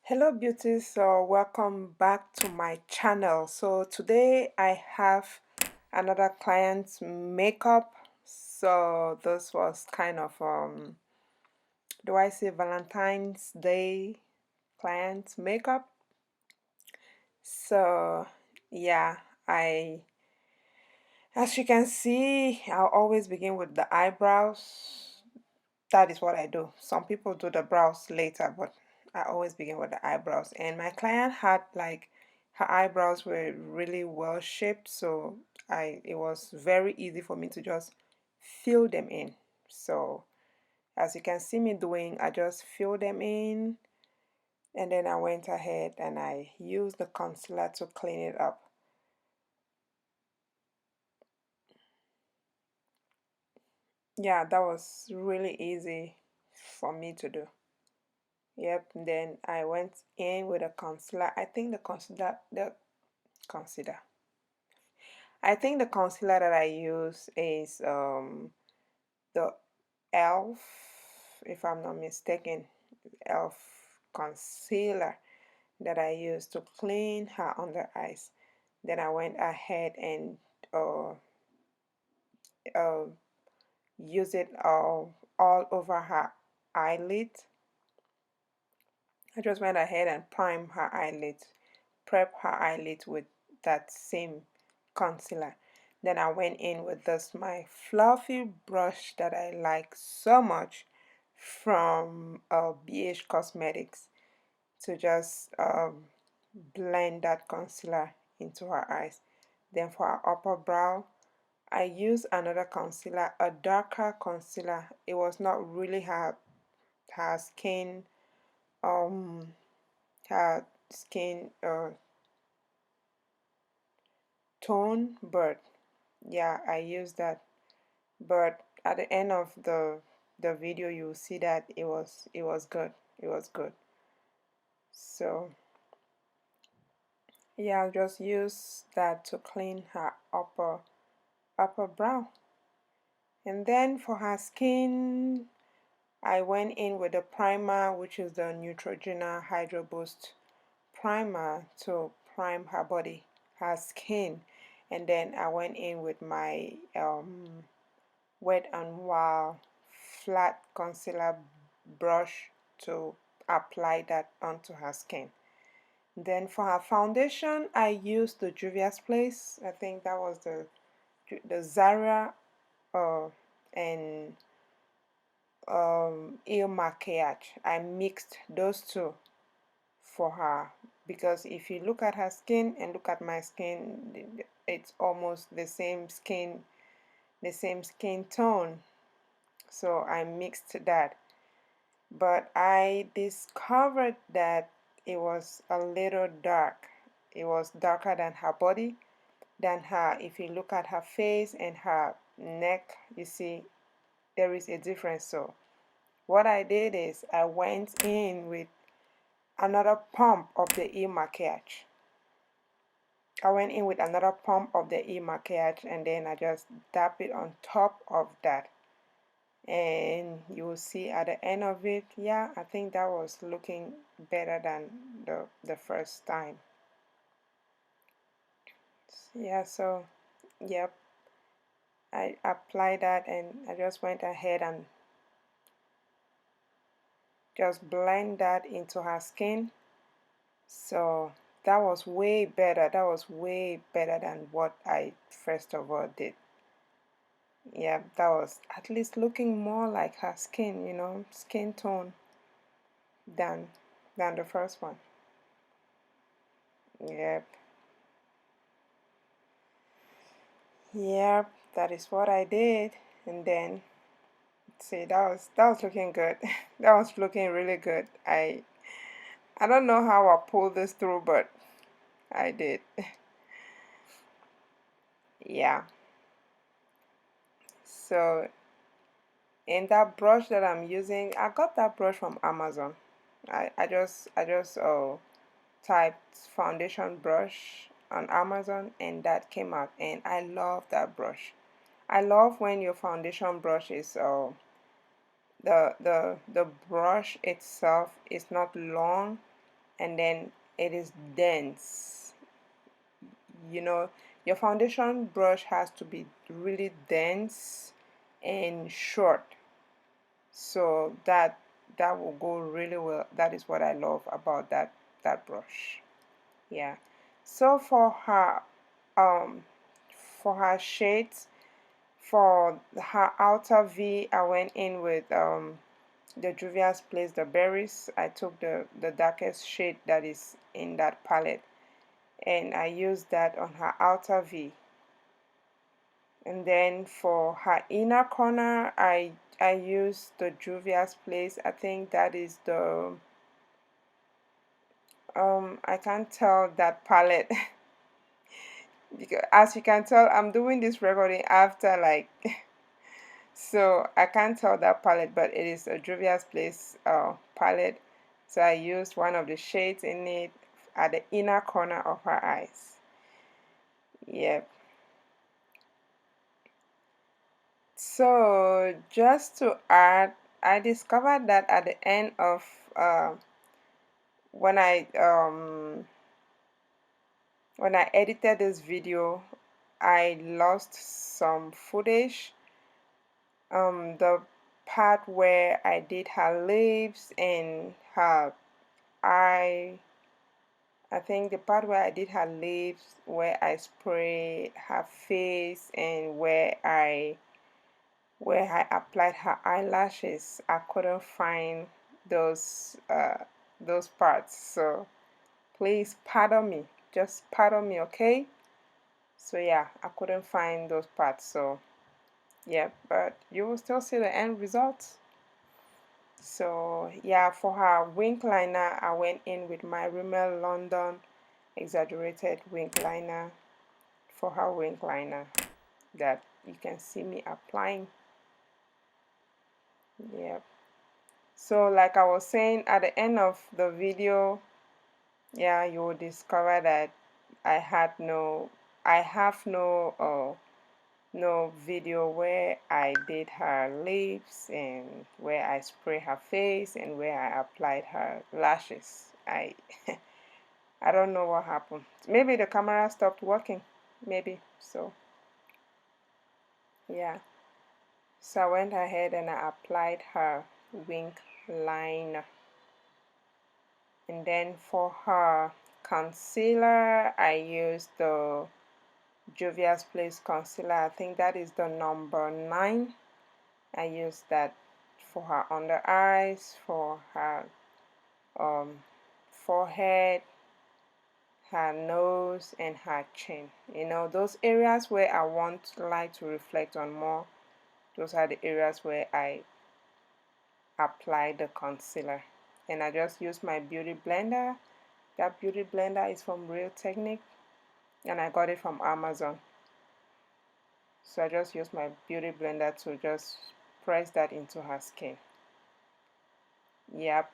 Hello beauties, so welcome back to my channel. So today I have another client's makeup. So this was kind of do I say Valentine's Day client makeup. So yeah, I as you can see, I'll always begin with the eyebrows. That is what I do. Some people do the brows later, but I always begin with the eyebrows. And my client had like her eyebrows were really well shaped, so I it was very easy for me to just fill them in. So as you can see me doing, I just fill them in, and then I went ahead and I used the concealer to clean it up. Yeah, that was really easy for me to do. Yep, then I went in with a concealer. Concealer. I think the concealer that I use is the Elf, if I'm not mistaken, Elf concealer that I use to clean her under eyes. Then I went ahead and uh, uh, use it all over her eyelid. I just went ahead and primed her eyelid, prep her eyelid with that same concealer. Then I went in with this my fluffy brush that I like so much from BH Cosmetics to just blend that concealer into her eyes. Then for her upper brow, I used another concealer, a darker concealer. It was not really her skin um her skin tone, but yeah, I used that. But at the end of the video, you'll see that it was good. It was good. So yeah, I'll just use that to clean her upper brow. And then for her skin, I went in with a primer, which is the Neutrogena Hydro Boost primer to prime her body, her skin. And then I went in with my Wet n Wild flat concealer brush to apply that onto her skin. Then for her foundation, I used the Juvia's Place. I think that was the Zara uh, and Il Maquillage. I mixed those two for her because if you look at her skin and look at my skin, it's almost the same skin tone. So I mixed that, but I discovered that it was a little dark. It was darker than her body, than her. If you look at her face and her neck, you see there is a difference. So what I did is I went in with another pump of the E maquillage. I went in with another pump of the E maquillage, and then I just dab it on top of that, and you will see at the end of it, yeah, I think that was looking better than the first time. Yeah, so yep, I applied that and I just went ahead and just blend that into her skin. So that was way better. That was way better than what I first of all did. Yeah, that was at least looking more like her skin, skin tone than the first one. Yep. Yep, that is what I did. And then see, that was looking good. That was looking really good. I don't know how I pulled this through, but I did. Yeah. So in that brush that I'm using, I got that brush from Amazon. I just typed foundation brush on Amazon and that came out, and I love that brush. I love when your foundation brush is the brush itself is not long, and then it is dense. You know, your foundation brush has to be really dense and short, so that will go really well. That is what I love about that brush. Yeah. So um for her shades, for her outer V, I went in with the Juvia's Place, the berries. I took the darkest shade that is in that palette, and I used that on her outer V. And then for her inner corner, I used the Juvia's Place. I think that is the I can't tell that palette because as you can tell, I'm doing this recording after like so I can't tell that palette, but it is a Juvia's Place palette. So I used one of the shades in it at the inner corner of her eyes. Yep. So just to add, I discovered that at the end of when I edited this video, I lost some footage. The part where I did her lips and her eye, I think the part where I did her lips, where I sprayed her face, and where I applied her eyelashes, I couldn't find those parts. So please pardon me, just pardon me, okay? So yeah, I couldn't find those parts. So yeah, but you will still see the end result. So yeah, for her wing liner, I went in with my Rimmel London exaggerated wing liner for her wing liner that you can see me applying. Yep. So like I was saying at the end of the video, yeah, you will discover that I have no no video where I did her lips and where I spray her face and where I applied her lashes. I don't know what happened. Maybe the camera stopped working. Maybe. So yeah. So I went ahead and I applied her wing liner. And then for her concealer, I used the Juvia's Place concealer. I think that is the number 9. I used that for her under eyes, for her um, forehead, her nose, and her chin. You know, those areas where I want light to reflect on more, those are the areas where I apply the concealer. And I just use my beauty blender. That beauty blender is from Real Technique, and I got it from Amazon. So I just use my beauty blender to just press that into her skin. Yep.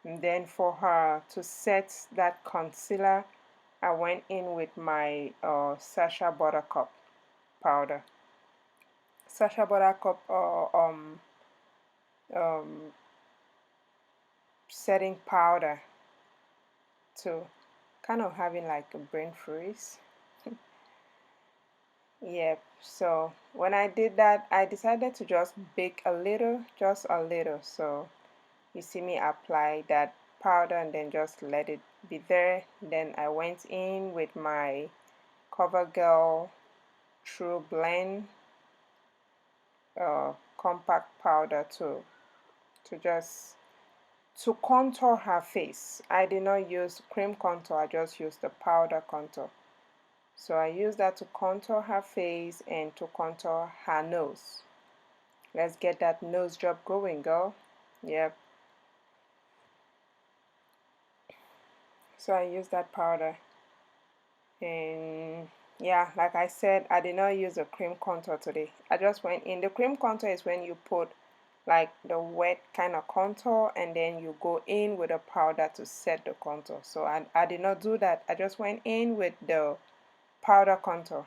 And then for her to set that concealer, I went in with my Sacha Buttercup powder. Sacha Buttercup um, setting powder to kind of having like a brain freeze. Yep. So when I did that, I decided to just bake a little, just a little. So you see me apply that powder and then just let it be there. Then I went in with my CoverGirl True Blend compact powder to just to contour her face. I did not use cream contour, I just used the powder contour. So I used that to contour her face and to contour her nose. Let's get that nose job going, girl. Yep. So I used that powder. And yeah, like I said, I did not use a cream contour today. I just went in. The cream contour is when you put like the wet kind of contour and then you go in with a powder to set the contour. So I did not do that. I just went in with the powder contour.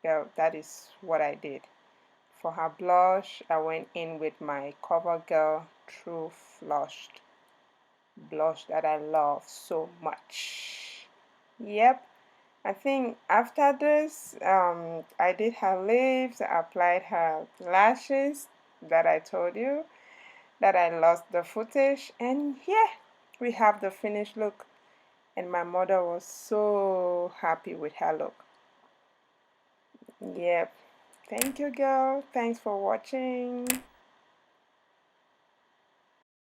Yeah, that is what I did. For her blush, I went in with my CoverGirl True Flushed. blush that I love so much. Yep, I think after this, I did her lips, I applied her lashes that I told you that I lost the footage, and yeah, we have the finished look. And my mother was so happy with her look. Yep. Thank you, girl. Thanks for watching.